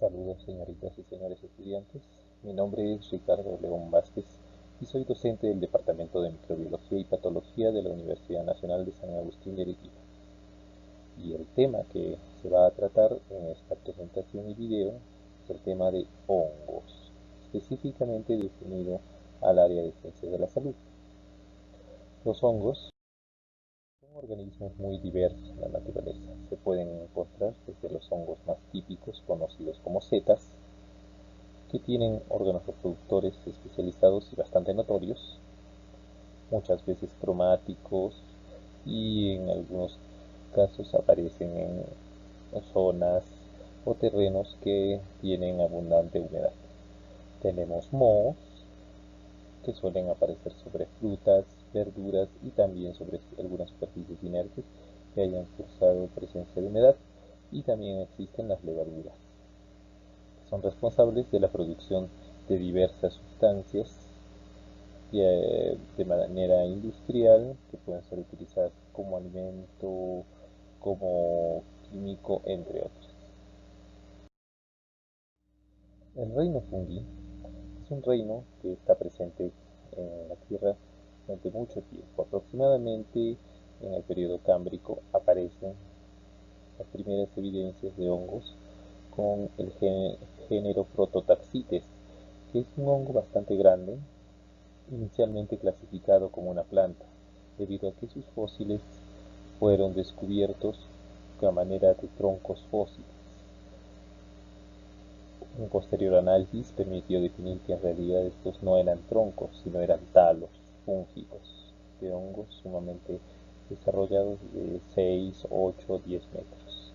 Saludos señoritas y señores estudiantes, mi nombre es Ricardo León Vázquez y soy docente del Departamento de Microbiología y Patología de la Universidad Nacional de San Agustín de Arequipa. Y el tema que se va a tratar en esta presentación y video es el tema de hongos, específicamente definido al área de ciencias de la salud. Los hongos son organismos muy diversos en la naturaleza. Se pueden encontrar desde los hongos más típicos, conocidos como setas, que tienen órganos reproductores especializados y bastante notorios, muchas veces cromáticos, y en algunos casos aparecen en zonas o terrenos que tienen abundante humedad. Tenemos mohos, que suelen aparecer sobre frutas, verduras y también sobre algunas superficies inertes que hayan cursado presencia de humedad, y también existen las levaduras, que son responsables de la producción de diversas sustancias de manera industrial, que pueden ser utilizadas como alimento, como químico, entre otros. El reino fungi es un reino que está presente en la Tierra durante mucho tiempo. Aproximadamente en el periodo cámbrico aparecen las primeras evidencias de hongos con el género Prototaxites, que es un hongo bastante grande, inicialmente clasificado como una planta, debido a que sus fósiles fueron descubiertos a manera de troncos fósiles. Un posterior análisis permitió definir que en realidad estos no eran troncos, sino eran talos fúngicos de hongos sumamente desarrollados de 6, 8, 10 metros.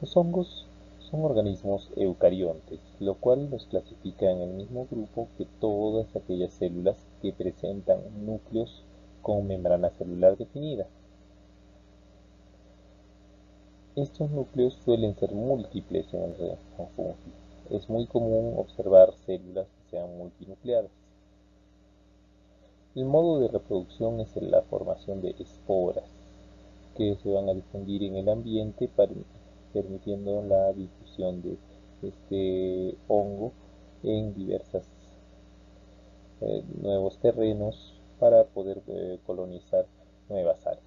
Los hongos son organismos eucariontes, lo cual los clasifica en el mismo grupo que todas aquellas células que presentan núcleos con membrana celular definida. Estos núcleos suelen ser múltiples en el fungi. Es muy común observar células que sean multinucleadas. El modo de reproducción es la formación de esporas, que se van a difundir en el ambiente, permitiendo la difusión de este hongo en diversos nuevos terrenos para poder colonizar nuevas áreas.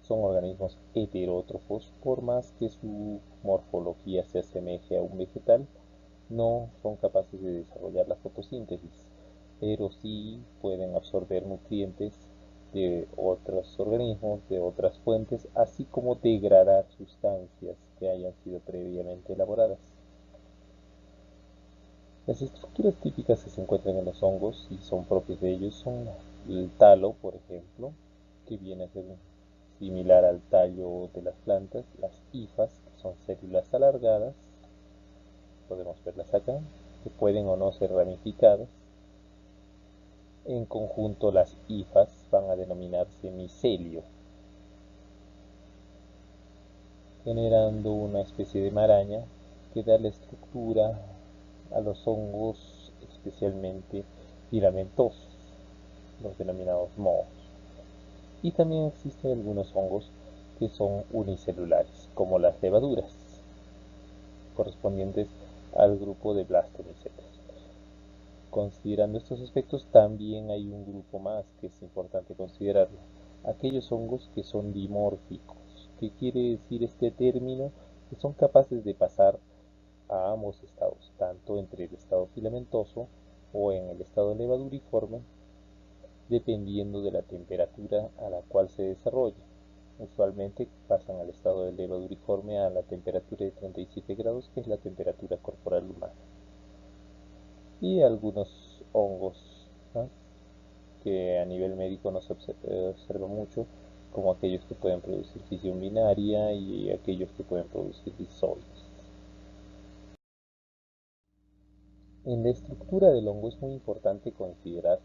Son organismos heterótrofos, por más que su morfología se asemeje a un vegetal, no son capaces de desarrollar la fotosíntesis, pero sí pueden absorber nutrientes de otros organismos, de otras fuentes, así como degradar sustancias que hayan sido previamente elaboradas. Las estructuras típicas que se encuentran en los hongos y son propias de ellos son el talo, por ejemplo, que viene a ser similar al tallo de las plantas, las hifas, que son células alargadas, podemos verlas acá, que pueden o no ser ramificadas. En conjunto las hifas van a denominarse micelio, generando una especie de maraña que da la estructura a los hongos especialmente filamentosos, los denominados mohos. Y también existen algunos hongos que son unicelulares, como las levaduras, correspondientes al grupo de Blastomycetes. Considerando estos aspectos, también hay un grupo más que es importante considerarlo: aquellos hongos que son dimórficos. ¿Qué quiere decir este término? Que son capaces de pasar a ambos estados, tanto entre el estado filamentoso o en el estado levaduriforme, dependiendo de la temperatura a la cual se desarrolla. Usualmente pasan al estado de levaduriforme a la temperatura de 37 grados, que es la temperatura corporal humana. Y algunos hongos, ¿no?, que a nivel médico no se observa mucho, como aquellos que pueden producir fisión binaria y aquellos que pueden producir disoides. En la estructura del hongo es muy importante considerar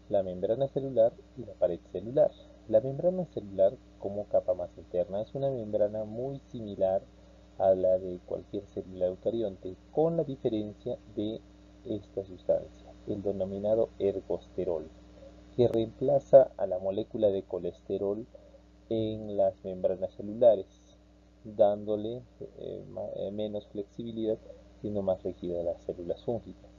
la membrana celular y la pared celular. La membrana celular, como capa más interna, es una membrana muy similar a la de cualquier célula eucarionte, con la diferencia de esta sustancia, el denominado ergosterol, que reemplaza a la molécula de colesterol en las membranas celulares. dándole menos flexibilidad, siendo más rígidas las células fúngicas.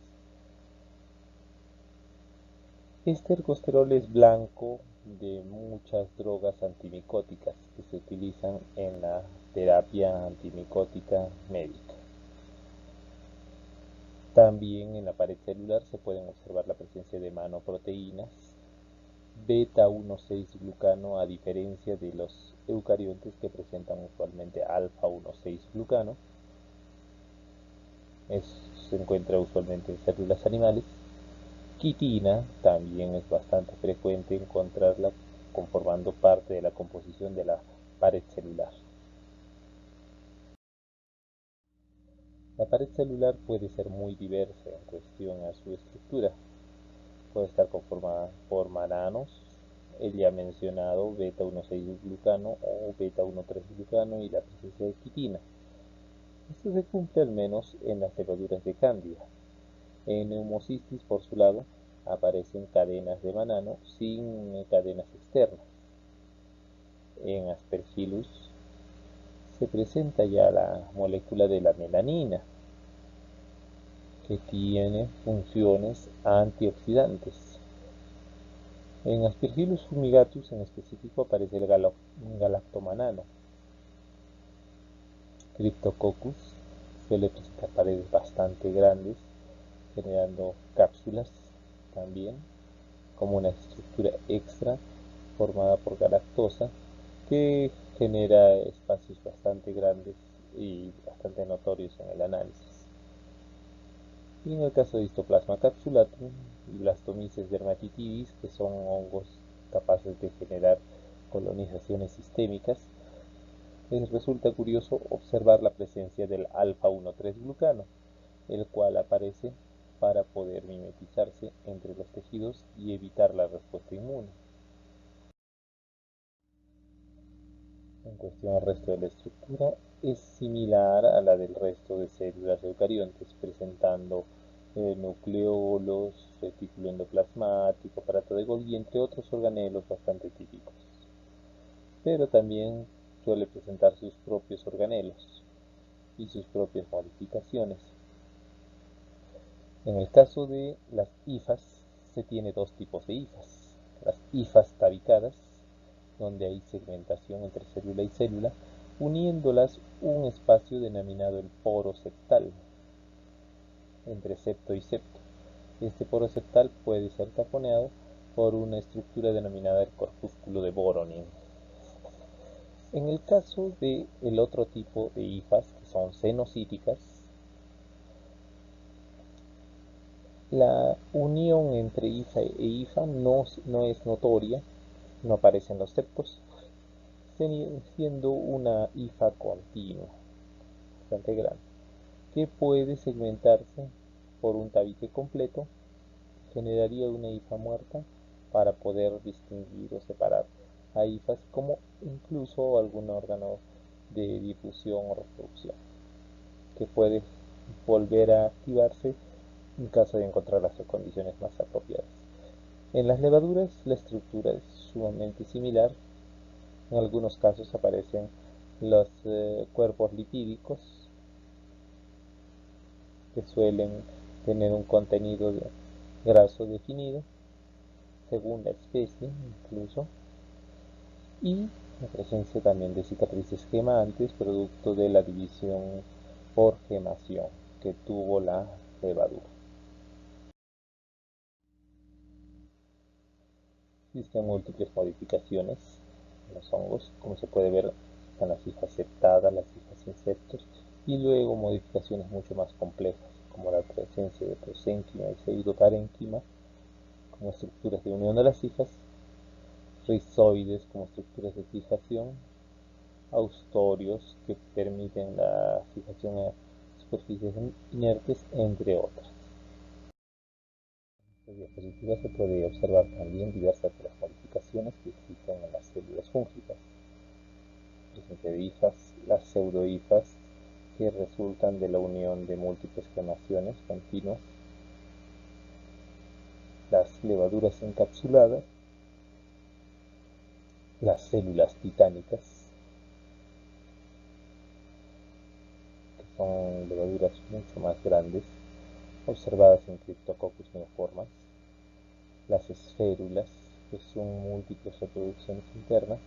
Este ergosterol es blanco de muchas drogas antimicóticas que se utilizan en la terapia antimicótica médica. También en la pared celular se pueden observar la presencia de manoproteínas, beta-1,6-glucano, a diferencia de los eucariontes que presentan usualmente alfa-1,6-glucano. Se encuentra usualmente en células animales. Quitina también es bastante frecuente encontrarla conformando parte de la composición de la pared celular. La pared celular puede ser muy diversa en cuestión a su estructura. Puede estar conformada por mananos, el ya mencionado beta-1,6-glucano o beta-1,3-glucano y la presencia de quitina. Esto se cumple al menos en las levaduras de Cándida. En Pneumocystis, por su lado, aparecen cadenas de manano sin cadenas externas. En Aspergillus se presenta ya la molécula de la melanina, que tiene funciones antioxidantes. En Aspergillus fumigatus en específico aparece el galactomanano. Cryptococcus suele presentar paredes bastante grandes, generando cápsulas también, como una estructura extra formada por galactosa que genera espacios bastante grandes y bastante notorios en el análisis. Y en el caso de Histoplasma capsulatum y Blastomyces dermatitidis, que son hongos capaces de generar colonizaciones sistémicas, les resulta curioso observar la presencia del alfa-1,3-glucano, el cual aparece para poder mimetizarse entre los tejidos y evitar la respuesta inmune. En cuestión al resto de la estructura, es similar a la del resto de células eucariontes, presentando nucleolos, retículo endoplasmático, aparato de Golgi, entre otros organelos bastante típicos. Pero también suele presentar sus propios organelos y sus propias modificaciones. En el caso de las hifas, se tiene dos tipos de hifas. Las hifas tabicadas, donde hay segmentación entre célula y célula, uniéndolas un espacio denominado el poro septal, entre septo y septo. Este poro septal puede ser taponeado por una estructura denominada el corpúsculo de Voronin. En el caso del otro tipo de hifas, que son cenocíticas, la unión entre hifa e hifa no es notoria, no aparece en los septos, siendo una hifa continua, bastante grande, que puede segmentarse por un tabique completo, generaría una hifa muerta para poder distinguir o separar a hifas como incluso algún órgano de difusión o reproducción, que puede volver a activarse en caso de encontrar las condiciones más apropiadas. En las levaduras la estructura es sumamente similar. En algunos casos aparecen los cuerpos lipídicos, que suelen tener un contenido graso definido según la especie incluso, y la presencia también de cicatrices gemantes producto de la división por gemación que tuvo la levadura. Existen múltiples modificaciones en los hongos, como se puede ver, están las hifas septadas, las hifas sin septos, y luego modificaciones mucho más complejas, como la presencia de prosénquima y pseudoparénquima como estructuras de unión de las hifas, rizoides como estructuras de fijación, austorios que permiten la fijación a superficies inertes, entre otras. En esta diapositiva se puede observar también diversas de las modificaciones que existen en las células fúngicas. Presencia de hifas, las pseudohifas, que resultan de la unión de múltiples gemaciones continuas, las levaduras encapsuladas, las células titánicas, que son levaduras mucho más grandes, observadas en Cryptococcus neoformans, las esférulas, que son múltiples reproducciones internas,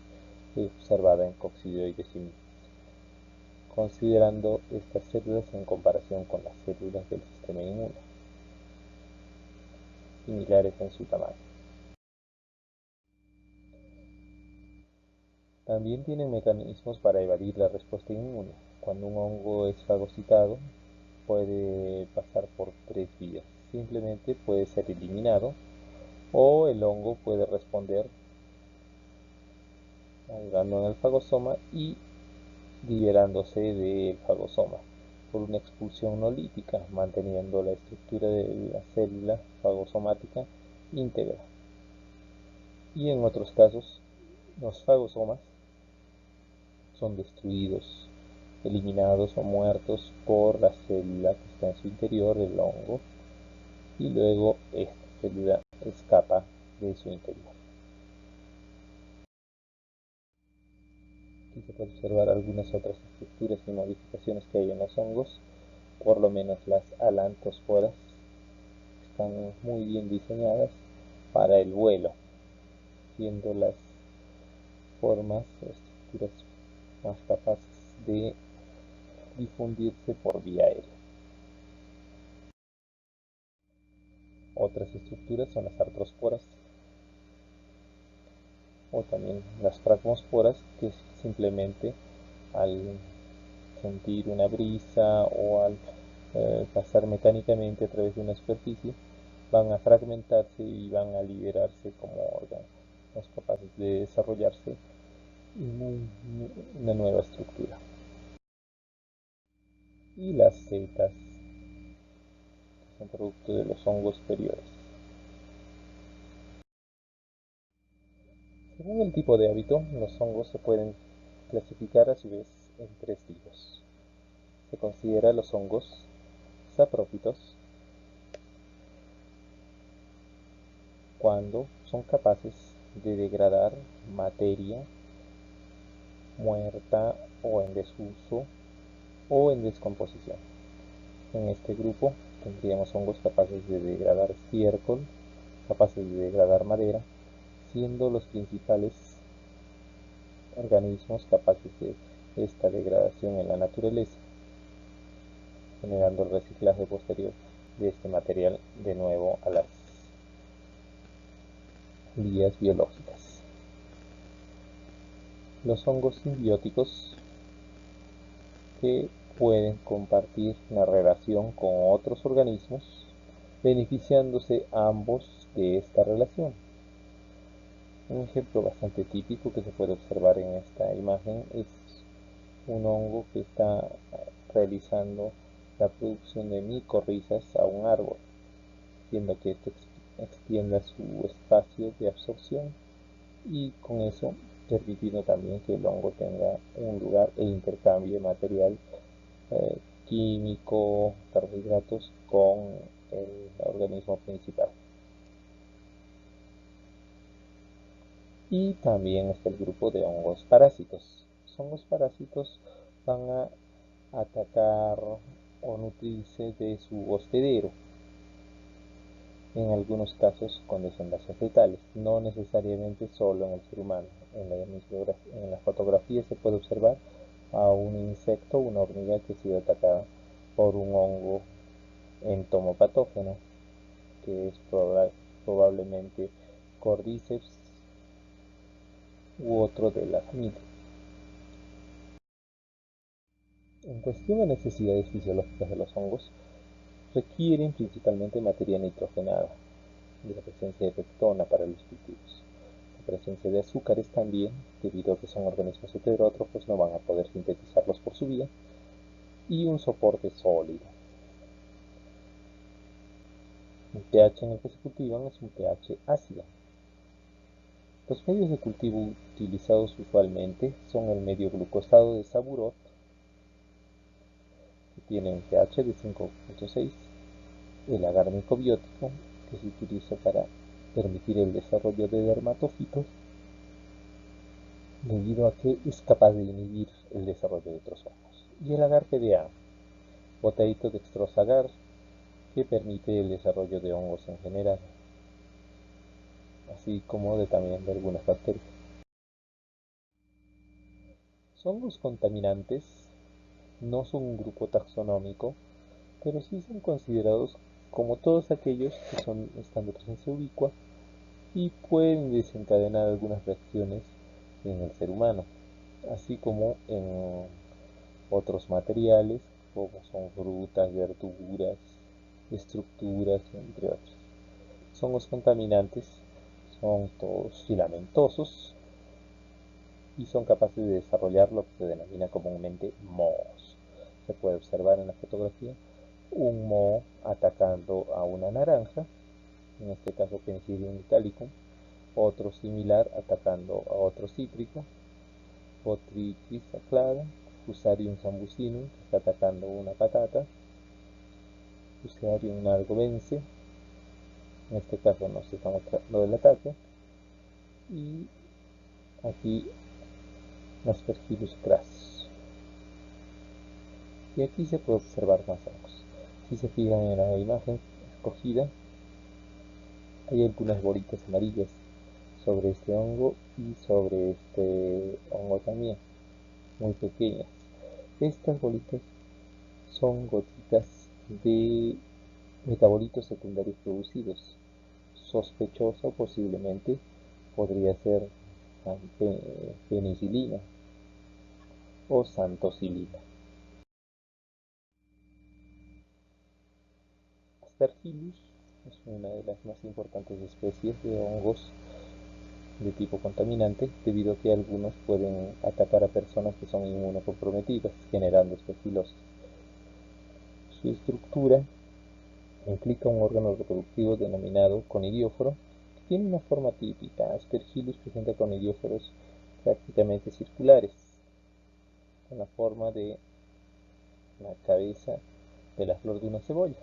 observada en Coccidioides similis, considerando estas células en comparación con las células del sistema inmune, similares en su tamaño. También tienen mecanismos para evadir la respuesta inmune. Cuando un hongo es fagocitado, puede pasar por tres vías. Simplemente puede ser eliminado, o el hongo puede responder entrando en el fagosoma y liberándose del fagosoma por una expulsión no lítica, manteniendo la estructura de la célula fagosomática íntegra. Y en otros casos, los fagosomas son destruidos, eliminados o muertos por la célula que está en su interior, el hongo, y luego esta célula escapa de su interior. Aquí se puede observar algunas otras estructuras y modificaciones que hay en los hongos. Por lo menos las alantosporas están muy bien diseñadas para el vuelo, siendo las formas o estructuras más capaces de difundirse por vía aérea. Otras estructuras son las artrosporas o también las pragmosporas, que simplemente al sentir una brisa o al pasar mecánicamente a través de una superficie, van a fragmentarse y van a liberarse como órganos capaces de desarrollarse una nueva estructura. Y las setas, que son producto de los hongos superiores. Según el tipo de hábito, los hongos se pueden clasificar a su vez en tres tipos. Se considera los hongos saprófitos, cuando son capaces de degradar materia muerta o en desuso o en descomposición. En este grupo tendríamos hongos capaces de degradar estiércol, capaces de degradar madera, siendo los principales organismos capaces de esta degradación en la naturaleza, generando el reciclaje posterior de este material de nuevo a las vías biológicas. Los hongos simbióticos, que pueden compartir una relación con otros organismos, beneficiándose ambos de esta relación. Un ejemplo bastante típico que se puede observar en esta imagen es un hongo que está realizando la producción de micorrizas a un árbol, haciendo que éste extienda su espacio de absorción y con eso permitiendo también que el hongo tenga un lugar e intercambie material químico, carbohidratos con el organismo principal. Y también está el grupo de hongos parásitos. Los hongos parásitos van a atacar o nutrirse de su hospedero, en algunos casos con desenlaces letales, no necesariamente solo en el ser humano. En la fotografía se puede observar a un insecto, una hormiga que ha sido atacada por un hongo entomopatógeno, que es probablemente Cordyceps u otro de la familia. En cuestión de necesidades fisiológicas de los hongos, requieren principalmente materia nitrogenada, de la presencia de pectona para los cultivos. La presencia de azúcares también, debido a que son organismos heterótrofos, no van a poder sintetizarlos por su vía, y un soporte sólido. El pH en el que se cultivan es un pH ácido. Los medios de cultivo utilizados usualmente son el medio glucosado de Saburot, que tiene un pH de 5.6, el agar micobiótico, que se utiliza para permitir el desarrollo de dermatofitos, debido a que es capaz de inhibir el desarrollo de otros hongos, y el agar PDA, Potato dextrosa agar, que permite el desarrollo de hongos en general, así como también de algunas bacterias. Los hongos contaminantes no son un grupo taxonómico, pero sí son considerados como todos aquellos que están de presencia ubicua y pueden desencadenar algunas reacciones en el ser humano, así como en otros materiales como son frutas, verduras, estructuras, entre otros. Son los contaminantes, son todos filamentosos y son capaces de desarrollar lo que se denomina comúnmente mohos. Se puede observar en la fotografía un moho atacando a una naranja, en este caso Penicillium italicum, otro similar atacando a otro cítrico, Botrytis aclara, Fusarium sambucinum, que está atacando una patata, Fusarium nargovense, en este caso nos está mostrando el ataque, y aquí Aspergillus crassus. Y aquí se puede observar más hongos. Si se fijan en la imagen escogida, hay algunas bolitas amarillas sobre este hongo y sobre este hongo también, muy pequeñas. Estas bolitas son gotitas de metabolitos secundarios producidos. Sospechosa posiblemente podría ser penicilina o xanthoxilina. Aspergillus es una de las más importantes especies de hongos de tipo contaminante, debido a que algunos pueden atacar a personas que son inmunocomprometidas, generando aspergilosis. Su estructura implica un órgano reproductivo denominado conidióforo, que tiene una forma típica. Aspergillus presenta conidióforos prácticamente circulares, con la forma de la cabeza de la flor de una cebolla.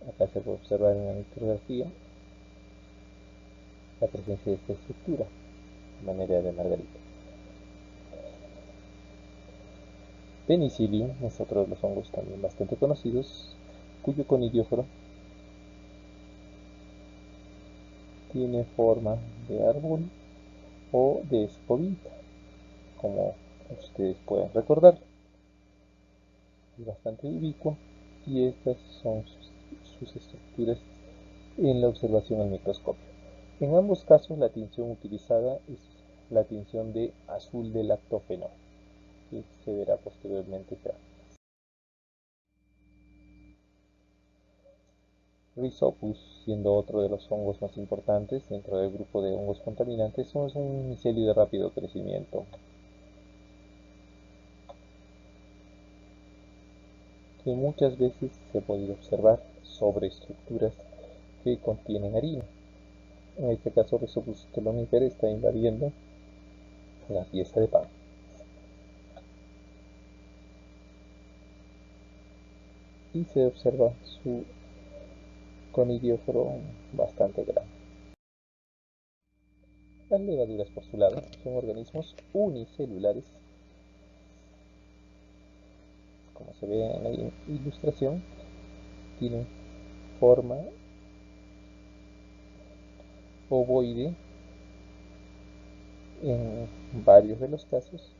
Acá se puede observar en la micrografía la presencia de esta estructura de manera de margarita. Penicillium es otro de los hongos también bastante conocidos, cuyo conidióforo tiene forma de árbol o de escobita, como ustedes pueden recordar. Es bastante ubicuo y estas son sus estructuras en la observación al microscopio. En ambos casos la tinción utilizada es la tinción de azul de lactófeno, que se verá posteriormente. Rhizopus, siendo otro de los hongos más importantes dentro del grupo de hongos contaminantes, es un micelio de rápido crecimiento, que muchas veces se puede observar sobre estructuras que contienen harina. En este caso, Rhizopus stolonifer está invadiendo la pieza de pan. Y se observa su conidióforo bastante grande. Las levaduras, por su lado, son organismos unicelulares, como se ve en la ilustración. Tienen forma ovoide en varios de los casos,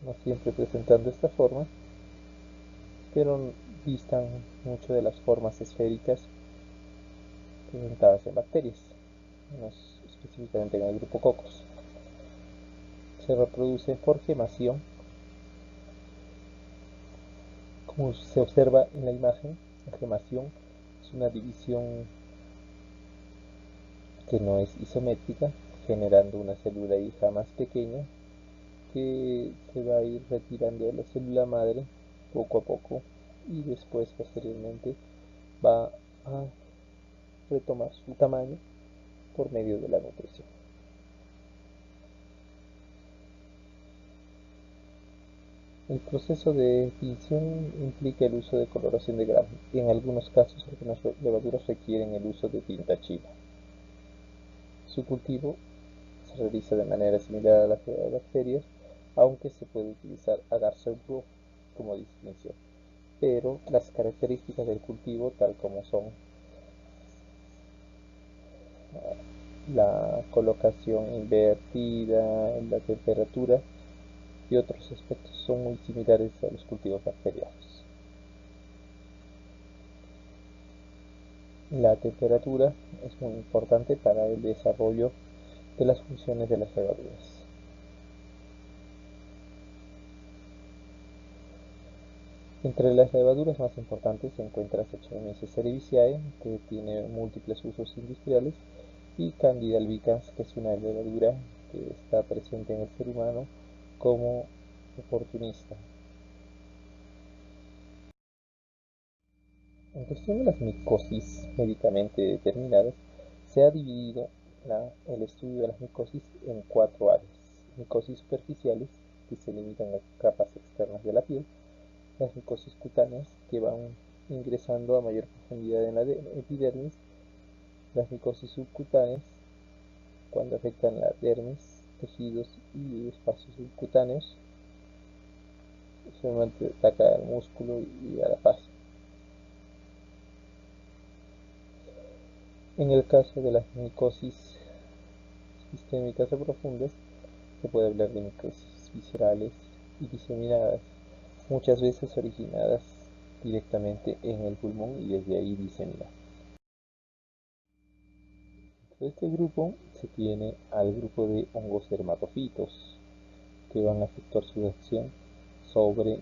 no siempre presentando esta forma, pero distan mucho de las formas esféricas presentadas en bacterias, específicamente en el grupo Cocos. Se reproduce por gemación, como se observa en la imagen. La gemación es una división que no es isométrica, generando una célula hija más pequeña que se va a ir retirando de la célula madre poco a poco, y después posteriormente va a retomar su tamaño por medio de la nutrición. El proceso de tinción implica el uso de coloración de grano, y en algunos casos algunas levaduras requieren el uso de tinta china. Su cultivo se realiza de manera similar a la de bacterias, aunque se puede utilizar agar surplus como distinción. Pero las características del cultivo, tal como son la colocación invertida, la temperatura y otros aspectos, son muy similares a los cultivos bacterianos. La temperatura es muy importante para el desarrollo de las funciones de las levaduras. Entre las levaduras más importantes se encuentra Saccharomyces cerevisiae, que tiene múltiples usos industriales, y Candida albicans, que es una levadura que está presente en el ser humano como oportunista. En cuestión de las micosis médicamente determinadas, se ha dividido el estudio de las micosis en 4 áreas: micosis superficiales, que se limitan a capas externas de la piel; las micosis cutáneas, que van ingresando a mayor profundidad en la epidermis; las micosis subcutáneas, cuando afectan la dermis, tejidos y espacios subcutáneos; usualmente ataca al músculo y a la fascia. En el caso de las micosis sistémicas o profundas, se puede hablar de micosis viscerales y diseminadas, muchas veces originadas directamente en el pulmón y desde ahí diseminadas. De este grupo se tiene al grupo de hongos dermatofitos, que van a efectuar su acción sobre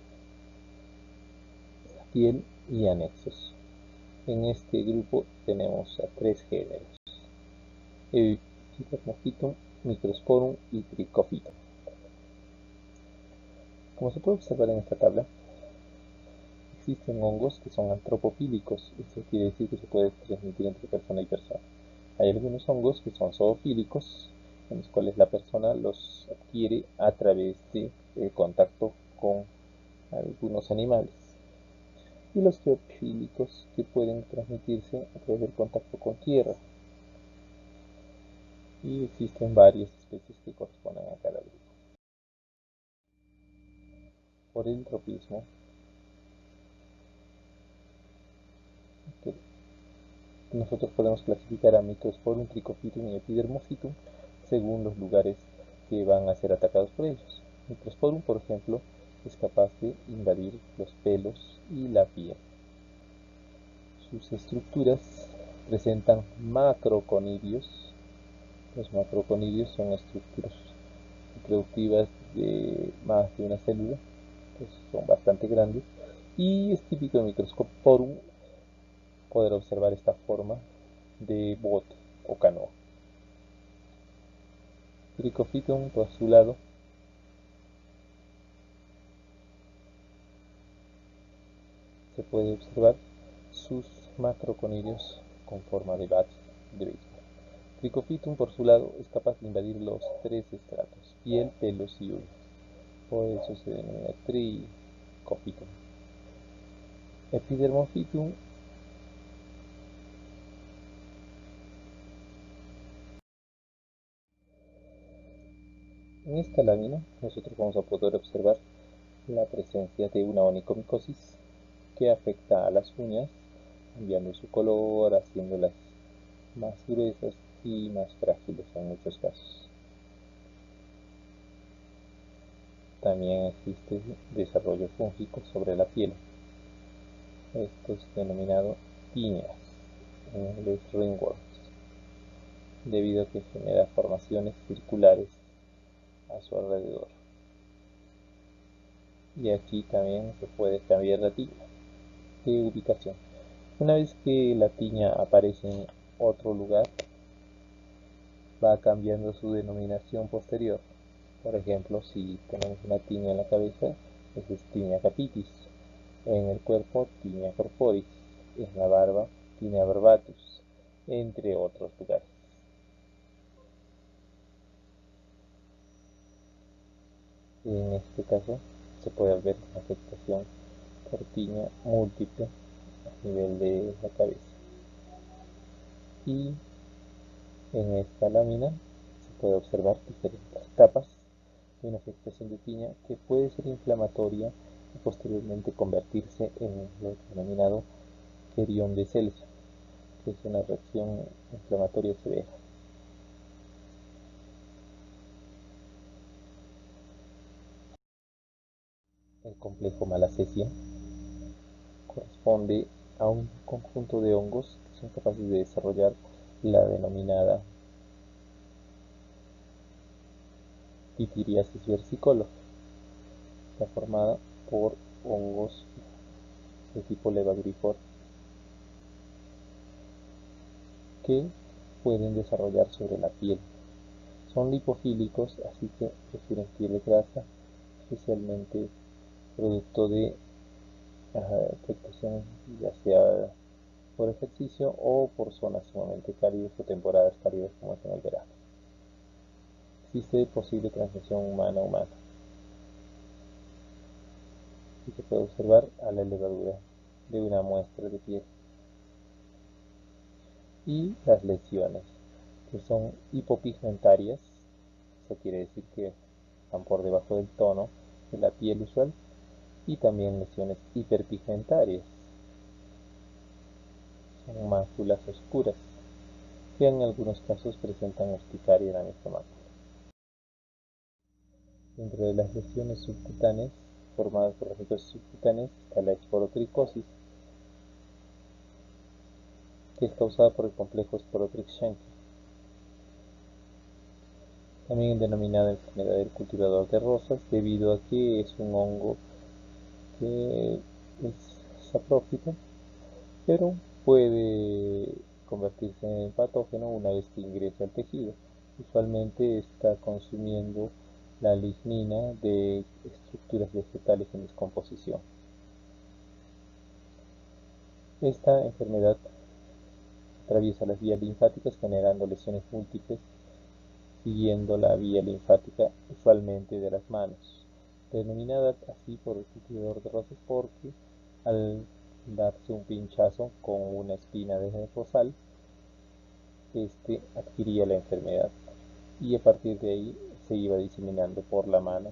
la piel y anexos. En este grupo tenemos a 3 géneros: Epidermophytum, Microsporum y Trichophytum. Como se puede observar en esta tabla, existen hongos que son antropofílicos. Esto quiere decir que se puede transmitir entre persona y persona. Hay algunos hongos que son zoofílicos, en los cuales la persona los adquiere a través de contacto con algunos animales. Y los geofílicos, que pueden transmitirse a través del contacto con tierra. Y existen varias especies que corresponden a cada grupo. Por el tropismo, que nosotros podemos clasificar a Microsporum, Trichophytum y Epidermophytum según los lugares que van a ser atacados por ellos. Microsporum, por ejemplo, es capaz de invadir los pelos y la piel. Sus estructuras presentan macroconidios. Los macroconidios son estructuras reproductivas de más de una célula, que son bastante grandes, y es típico de Microsporum poder observar esta forma de bote o canoa. Trichophytum, por su lado, se puede observar sus macroconidios con forma de bat de béisbol. Trichophytum, por su lado, es capaz de invadir los 3 estratos: piel, pelos y uñas. Por eso se denomina Trichophytum. Epidermophytum En esta lámina nosotros vamos a poder observar la presencia de una onicomicosis que afecta a las uñas, cambiando su color, haciéndolas más gruesas y más frágiles en muchos casos. También existe desarrollo fúngico sobre la piel. Esto es denominado tiñas, en inglés ringworms, debido a que genera formaciones circulares a su alrededor. Y aquí también se puede cambiar la tiña de ubicación. Una vez que la tiña aparece en otro lugar, va cambiando su denominación posterior. Por ejemplo, si tenemos una tiña en la cabeza, esa es tiña capitis; en el cuerpo, tiña corporis; en la barba, tiña barbatus, entre otros lugares. En este caso, se puede ver una afectación por tiña múltiple a nivel de la cabeza. Y en esta lámina se puede observar diferentes etapas de una afectación de piña que puede ser inflamatoria y posteriormente convertirse en lo denominado querión de Celso, que es una reacción inflamatoria severa. El complejo Malassezia corresponde a un conjunto de hongos que son capaces de desarrollar la denominada Pityriasis versicolor. Está formada por hongos de tipo levagrifor que pueden desarrollar sobre la piel. Son lipofílicos, así que prefieren piel grasa, especialmente producto de afectación ya sea por ejercicio o por zonas sumamente cálidas o temporadas cálidas como es en el verano. Existe posible transmisión humana a humana y se puede observar a la levadura de una muestra de piel. Y las lesiones, que son hipopigmentarias, eso quiere decir que están por debajo del tono de la piel usual, y también lesiones hiperpigmentarias, son máculas oscuras, que en algunos casos presentan urticaria en la misma mácula. Dentro de las lesiones subcutáneas, formadas por las mucosas subcutáneas, está la esporotricosis, que es causada por el complejo Sporotrix-Schenker, también denominada enfermedad del cultivador de rosas, debido a que es un hongo que es saprófito, pero puede convertirse en patógeno una vez que ingrese al tejido. Usualmente está consumiendo la lignina de estructuras vegetales en descomposición. Esta enfermedad atraviesa las vías linfáticas generando lesiones múltiples, siguiendo la vía linfática usualmente de las manos, denominada así por el cultivador de rosas porque al darse un pinchazo con una espina de rosal, este adquiría la enfermedad y a partir de ahí se iba diseminando por la mano,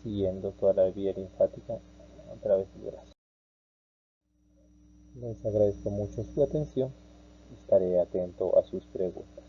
siguiendo toda la vía linfática a través del brazo. Les agradezco mucho su atención, estaré atento a sus preguntas.